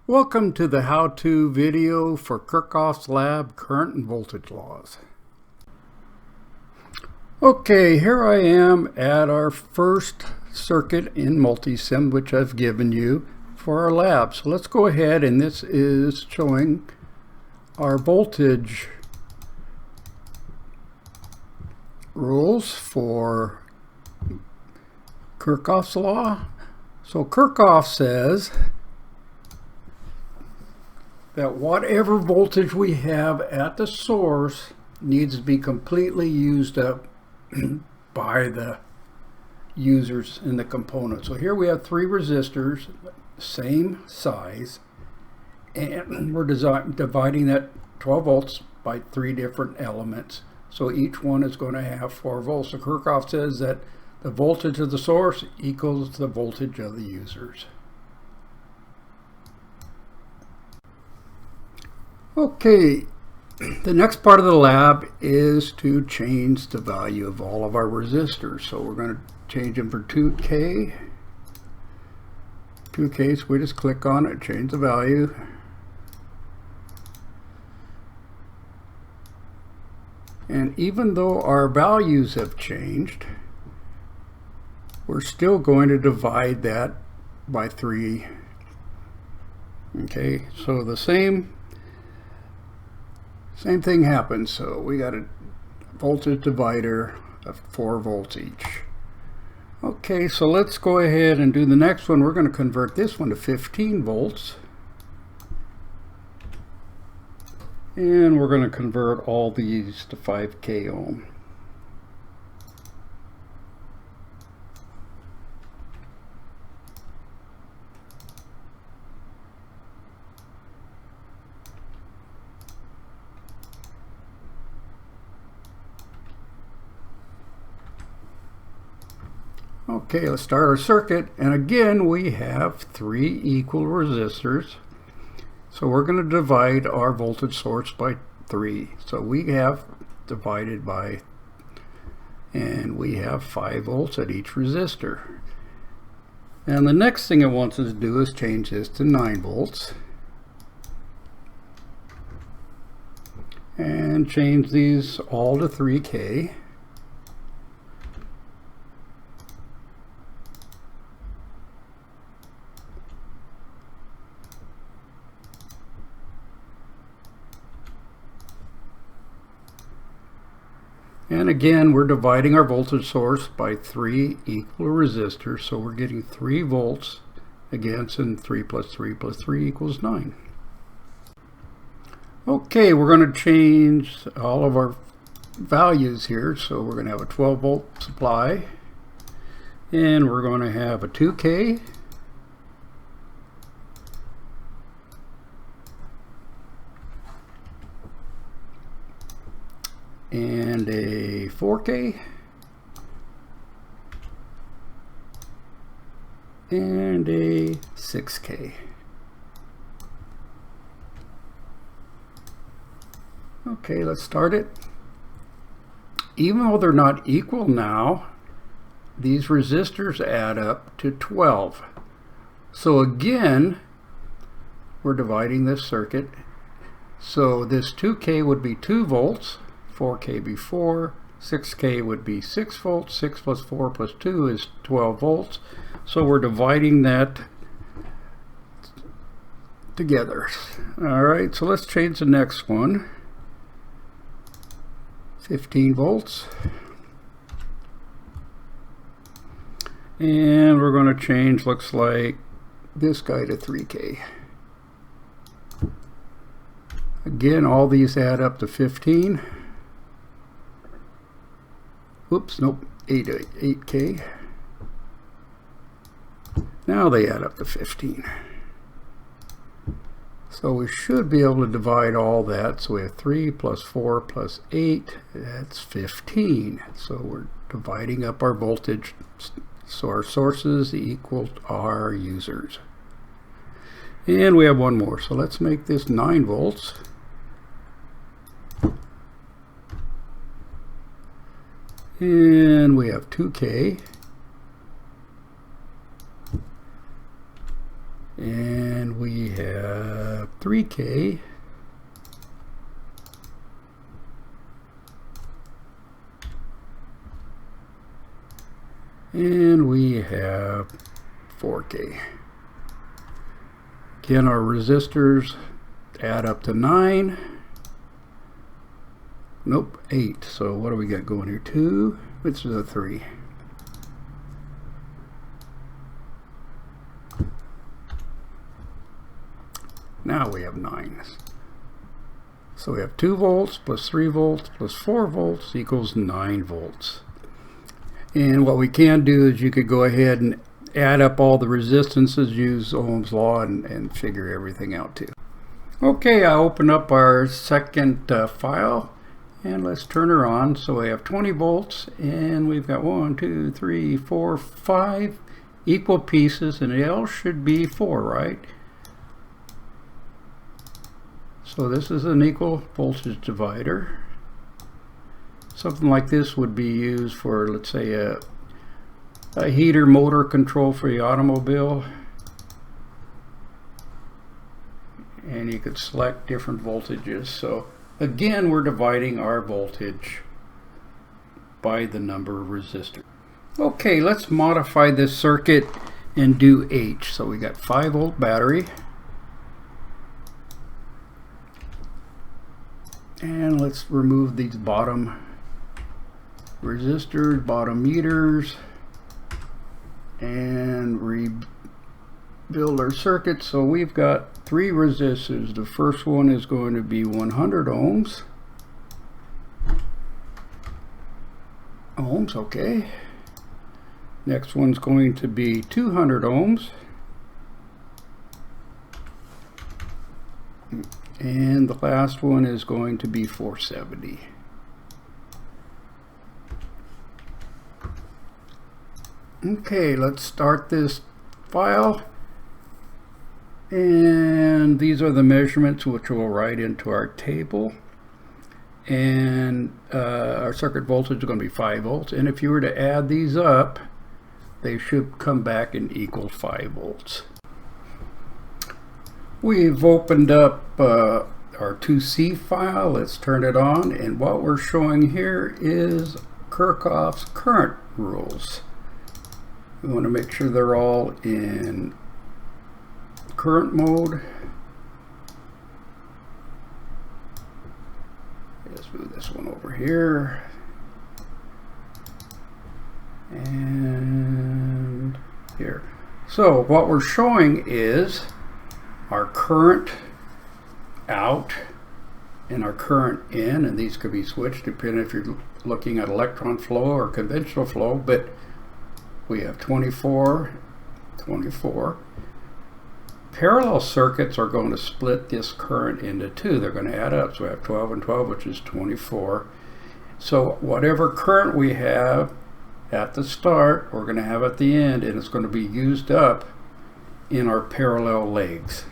Welcome to the how-to video for Kirchhoff's lab current and voltage laws. Okay, here I am at our first circuit in multisim, which I've given you for our lab. So let's go ahead, and this is showing our voltage rules for Kirchhoff's law. So Kirchhoff says that whatever voltage we have at the source needs to be completely used up by the users in the component. So here we have three resistors, same size, and we're dividing that 12 volts by three different elements. So each one is going to have 4 volts. So Kirchhoff says that the voltage of the source equals the voltage of the users. Okay, the next part of the lab is to change the value of all of our resistors. So we're going to change them for 2K. 2K, so we just click on it, change the value. And even though our values have changed, we're still going to divide that by 3. Okay, so the same thing happens. So we got a voltage divider of 4 volts each. Okay, so let's go ahead and do the next one. We're going to convert this one to 15 volts. And we're going to convert all these to 5K ohm. Okay, let's start our circuit, and again we have 3 equal resistors. So we're going to divide our voltage source by 3. So we have divided by, and we have 5 volts at each resistor. And the next thing it wants us to do is change this to 9 volts. And change these all to 3K. And again, we're dividing our voltage source by 3 equal resistors, so we're getting 3 volts against, and 3 plus 3 plus 3 equals 9. Okay, we're going to change all of our values here. So we're going to have a 12 volt supply, and we're going to have a 2K, and a 4K, and a 6K. Okay, let's start it. Even though they're not equal now, these resistors add up to 12. So again, we're dividing this circuit. So this 2K would be 2 volts. 4K be 4, 6K would be 6 volts, 6 plus 4 plus 2 is 12 volts. So we're dividing that together. Alright, so let's change the next one. 15 volts. And we're going to change, looks like, this guy to 3K. Again, all these add up to 15. Oops, nope, 8K. Now they add up to 15. So we should be able to divide all that. So we have 3 plus 4 plus 8, that's 15. So we're dividing up our voltage, so our sources equal our users. And we have one more, so let's make this 9 volts. And we have 2K. And we have 3K. And we have 4K. Again, our resistors add up to 9. Nope, 8. So what do we got going here? 2, which is a 3. Now we have 9. So we have 2 volts plus 3 volts plus 4 volts equals 9 volts. And what we can do is you could go ahead and add up all the resistances, use Ohm's law, and figure everything out too. Okay, I open up our second file and let's turn her on. So we have 20 volts and we've got 1, 2, 3, 4, 5 equal pieces, and L should be 4, right? So this is an equal voltage divider. Something like this would be used for, let's say, a heater motor control for the automobile. And you could select different voltages. So again, we're dividing our voltage by the number of resistors. Okay, let's modify this circuit and do H. So we got 5-volt battery. And let's remove these bottom resistors, bottom meters, and rebuild our circuit. So we've got 3 resistors. The first one is going to be 100 ohms. Okay. Next one's going to be 200 ohms. And the last one is going to be 470. Okay, let's start this file. And these are the measurements which we'll write into our table. And our circuit voltage is going to be 5 volts. And if you were to add these up, they should come back and equal 5 volts. We've opened up our 2C file. Let's turn it on, and what we're showing here is Kirchhoff's current rules. We want to make sure they're all in current mode. Let's move this one over here. And here. So what we're showing is our current out and our current in, and these could be switched depending if you're looking at electron flow or conventional flow, but we have 24, 24. Parallel circuits are going to split this current into 2. They're going to add up, so we have 12 and 12, which is 24. So whatever current we have at the start, we're going to have at the end, and it's going to be used up in our parallel legs.